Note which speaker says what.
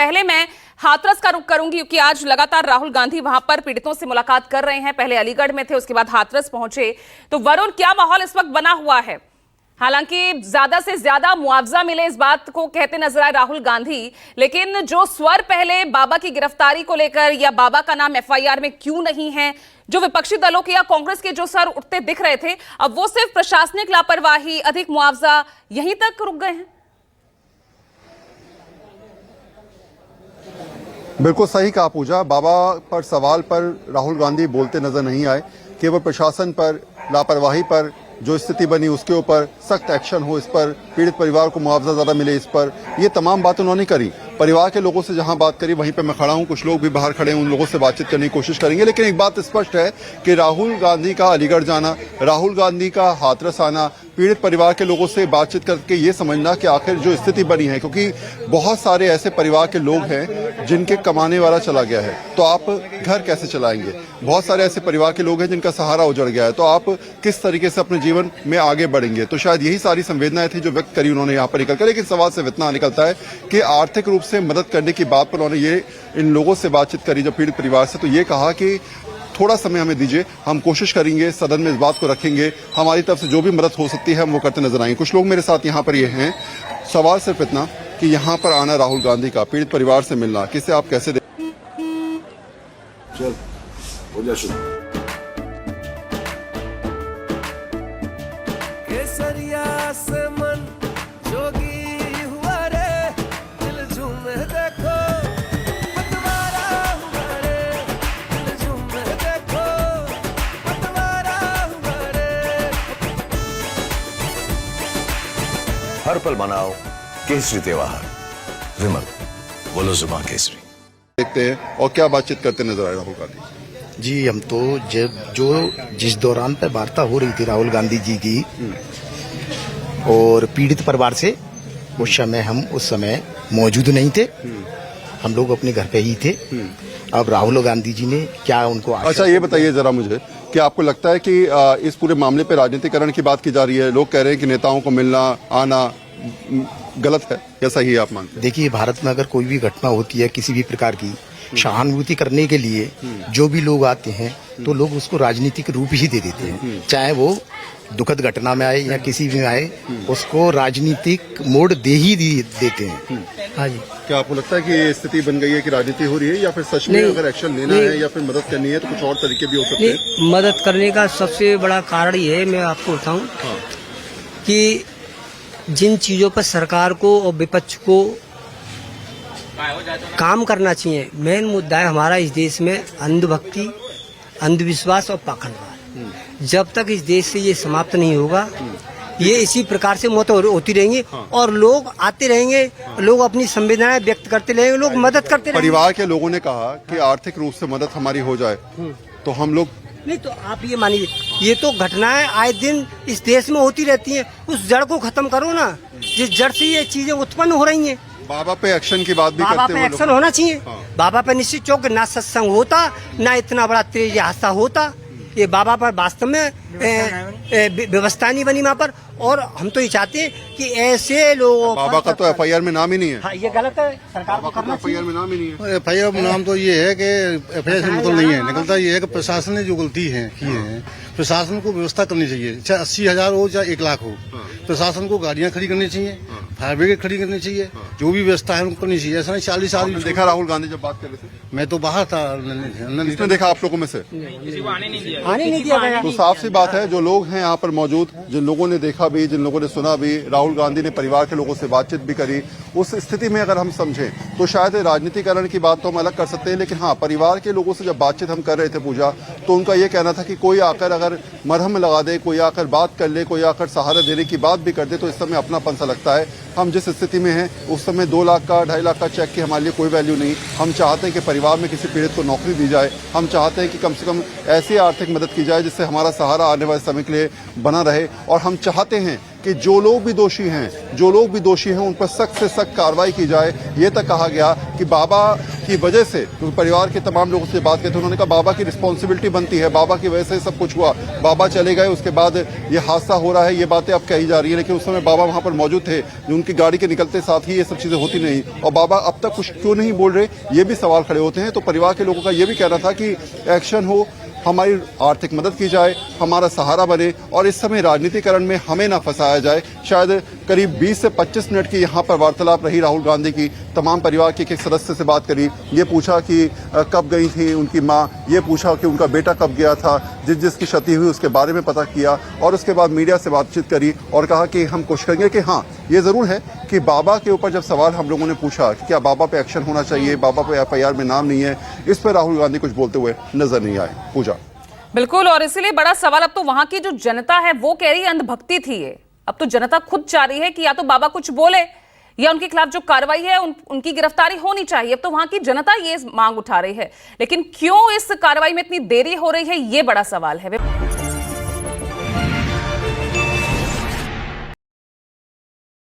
Speaker 1: पहले मैं हाथरस का रुख करूंगी क्योंकि आज लगातार राहुल गांधी वहां पर पीड़ितों से मुलाकात कर रहे हैं। पहले अलीगढ़ में थे, उसके बाद हाथरस पहुंचे। तो वरुण, क्या माहौल इस वक्त बना हुआ है? हालांकि ज्यादा से ज्यादा मुआवजा मिले इस बात को कहते नजर आए राहुल गांधी, लेकिन जो स्वर पहले बाबा की गिरफ्तारी को लेकर या बाबा का नाम एफआईआर में क्यों नहीं है, जो विपक्षी दलों के या कांग्रेस के जो सर उठते दिख रहे थे, अब वो सिर्फ प्रशासनिक लापरवाही, अधिक मुआवजा, यहीं तक रुक गए हैं।
Speaker 2: बिल्कुल सही कहा पूजा। बाबा पर सवाल पर राहुल गांधी बोलते नजर नहीं आए। केवल प्रशासन पर, लापरवाही पर, जो स्थिति बनी उसके ऊपर सख्त एक्शन हो, इस पर पीड़ित परिवार को मुआवजा ज्यादा मिले, इस पर ये तमाम बातें उन्होंने करी। परिवार के लोगों से जहां बात करी वहीं पे मैं खड़ा हूं, कुछ लोग भी बाहर खड़े हैं, उन लोगों से बातचीत करने की कोशिश करेंगे। लेकिन एक बात स्पष्ट है कि राहुल गांधी का अलीगढ़ जाना, राहुल गांधी का हाथरस आना, पीड़ित परिवार के लोगों से बातचीत करके ये समझना कि आखिर जो स्थिति बनी है, क्योंकि बहुत सारे ऐसे परिवार के लोग हैं जिनके कमाने वाला चला गया है, तो आप घर कैसे चलाएंगे? बहुत सारे ऐसे परिवार के लोग हैं जिनका सहारा उजड़ गया है, तो आप किस तरीके से अपने जीवन में आगे बढ़ेंगे? तो शायद यही सारी संवेदनाएं थी जो व्यक्त करी उन्होंने यहाँ पर निकलकर। लेकिन सवाल से इतना निकलता है कि आर्थिक रूप से मदद करने की बात पर उन्होंने ये इन लोगों से बातचीत करी जो पीड़ित परिवार से, तो ये कहा कि थोड़ा समय हमें दीजिए, हम कोशिश करेंगे, सदन में इस बात को रखेंगे, हमारी तरफ से जो भी मदद हो सकती है हम वो करते नजर आएंगे। कुछ लोग मेरे साथ यहाँ पर ये हैं। सवाल सिर्फ इतना कि यहाँ पर आना राहुल गांधी का, पीड़ित परिवार से मिलना, किसे आप कैसे
Speaker 3: चल हो जा शुरू।
Speaker 4: केसरिया से मन जोगी हुआ रे, दिल झूमे देखो पतवारा हुआ रे, दिल झूमे देखो पतवारा हुआ रे।
Speaker 3: हर पल मनाओ केसरी त्योहार। विमल, बोलो जुबान केसरी।
Speaker 2: देखते हैं और क्या बातचीत करते नजर आए राहुल गांधी?
Speaker 5: जी, हम तो जिस दौरान पे वार्ता हो रही थी राहुल गांधी जी की और पीड़ित परिवार से, हम उस समय मौजूद नहीं थे। हम लोग अपने घर पे ही थे। अब राहुल गांधी जी ने क्या उनको
Speaker 2: अच्छा, ये बताइए जरा मुझे कि आपको लगता है कि इस पूरे मामले पे राजनीतिकरण की बात की जा रही है? लोग कह रहे हैं कि नेताओं को मिलना आना गलत है, या सही है आप मानते हैं?
Speaker 5: देखिए, भारत में अगर कोई भी घटना होती है किसी भी प्रकार की, सहानुभूति करने के लिए जो भी लोग आते हैं तो लोग उसको राजनीतिक रूप ही दे देते हैं। चाहे वो दुखद घटना में आए या किसी भी में आए, उसको राजनीतिक मोड़ दे ही देते हैं। हाँ जी।
Speaker 2: क्या आपको लगता है कि ये स्थिति बन गई है कि राजनीति हो रही है, या फिर सच में अगर एक्शन लेना है या फिर मदद करनी है तो कुछ और तरीके भी हो सकते हैं?
Speaker 6: मदद करने का सबसे बड़ा कारण ये है, मैं आपको बताऊं कि जिन चीजों पर सरकार को और विपक्ष को काम करना चाहिए, मेन मुद्दा है हमारा इस देश में अंधभक्ति, अंधविश्वास और पाखंडवाद। जब तक इस देश से ये समाप्त नहीं होगा, ये इसी प्रकार से मौत होती रहेंगी और लोग आते रहेंगे, लोग अपनी संवेदनाएं व्यक्त करते रहेंगे, लोग मदद करते रहेंगे।
Speaker 2: परिवार के लोगों ने कहा कि आर्थिक रूप से मदद हमारी हो जाए, तो हम लोग
Speaker 6: नहीं, तो आप ये मानिए, ये तो घटनाएं आए दिन इस देश में होती रहती हैं। उस जड़ को खत्म करो ना, जिस जड़ से ये चीजें उत्पन्न हो रही हैं।
Speaker 2: बाबा पे एक्शन की बात भी
Speaker 6: बाबा
Speaker 2: करते
Speaker 6: पे
Speaker 2: हैं
Speaker 6: एक्शन होना चाहिए। बाबा पे निश्चित चौक ना सत्संग होता, ना इतना बड़ा तेज हादसा होता। ये बाबा पर वास्तव में व्यवस्था नहीं बनी वहाँ पर। और हम तो ये चाहते हैं कि ऐसे लोगों,
Speaker 2: बाबा का तो एफआईआर में नाम ही नहीं है।
Speaker 6: हाँ, ये गलत है, सरकार को करना चाहिए।
Speaker 2: एफआईआर में नाम ही नहीं है।
Speaker 7: एफआईआर में नाम तो ये है कि एफआईआर से मतलब नहीं है, निकलता ये है कि प्रशासन ने जो गलती है की है, प्रशासन को व्यवस्था करनी चाहिए। चाहे 80,000 हो चाहे 1 लाख हो, प्रशासन को गाड़ियां खड़ी करनी चाहिए, फायर ब्रिगेड खड़ी करनी चाहिए, जो भी व्यवस्था है उनको करनी चाहिए। ऐसा नहीं 40 साल
Speaker 2: देखा राहुल गांधी जब बात कर रहे थे?
Speaker 7: मैं तो बाहर था,
Speaker 2: इसमें देखा आप लोगों में से
Speaker 6: आने नहीं दिया गया।
Speaker 2: तो साफ सी बात है, जो लोग हैं यहाँ पर मौजूद, जिन लोगों ने देखा भी, जिन लोगों ने सुना भी, राहुल गांधी ने परिवार के लोगों से बातचीत भी करी, उस स्थिति में अगर हम समझें तो शायद राजनीतिकरण की बात तो हम अलग कर सकते हैं, लेकिन हाँ, परिवार के लोगों से जब बातचीत हम कर रहे थे पूजा, तो उनका ये कहना था कि कोई आकर अगर मरहम लगा दे, कोई आकर बात कर ले, कोई आकर सहारा देने की बात भी कर दे, तो इस समय अपनापन सा लगता है। हम जिस स्थिति में हैं उस समय 2 लाख का 2.5 लाख का चेक की हमारे लिए कोई वैल्यू नहीं। हम चाहते हैं कि परिवार में किसी पीड़ित को नौकरी दी जाए, हम चाहते हैं कि कम से कम ऐसी आर्थिक मदद की जाए जिससे हमारा सहारा आने वाले समय के लिए बना रहे, और हम चाहते हैं कि जो लोग भी दोषी हैं उन पर सख्त से सख्त कार्रवाई की जाए। ये तक कहा गया कि बाबा की वजह से, क्योंकि परिवार के तमाम लोगों से बात करते, उन्होंने कहा बाबा की रिस्पॉन्सिबिलिटी बनती है, बाबा की वजह से सब कुछ हुआ, बाबा चले गए, उसके बाद ये हादसा हो रहा है, ये बातें अब कही जा रही है, लेकिन उस समय बाबा वहां पर मौजूद थे, उनकी गाड़ी के निकलते साथ ही ये सब चीजें होती नहीं, और बाबा अब तक कुछ क्यों नहीं बोल रहे, ये भी सवाल खड़े होते हैं। तो परिवार के लोगों का ये भी कहना था कि एक्शन हो, हमारी आर्थिक मदद की जाए, हमारा सहारा बने, और इस समय राजनीतिकरण में हमें ना फंसाया जाए। शायद करीब 20 से 25 मिनट की यहाँ पर वार्तालाप रही राहुल गांधी की। तमाम परिवार के एक सदस्य से बात करी, ये पूछा कि कब गई थी उनकी माँ, ये पूछा कि उनका बेटा कब गया था, जिसकी क्षति हुई उसके बारे में पता किया, और उसके बाद मीडिया से बातचीत करी और कहा कि हम कोशिश करेंगे कि हाँ, ये जरूर है कि बाबा के ऊपर जब सवाल हम लोगों ने पूछा कि क्या बाबा पे एक्शन होना चाहिए, बाबा पे FIR में नाम नहीं है, इस पर राहुल गांधी कुछ बोलते हुए नजर नहीं आए। पूजा
Speaker 1: बिल्कुल, और इसीलिए बड़ा सवाल अब तो वहां की जो जनता है वो कह रही है अंधभक्ति थी ये। अब तो जनता खुद चाह रही है कि या तो बाबा कुछ बोले या उनके खिलाफ जो कार्रवाई है उनकी गिरफ्तारी होनी चाहिए। अब तो वहां की जनता ये मांग उठा रही है, लेकिन क्यों इस कार्रवाई में इतनी देरी हो रही है, ये बड़ा सवाल है।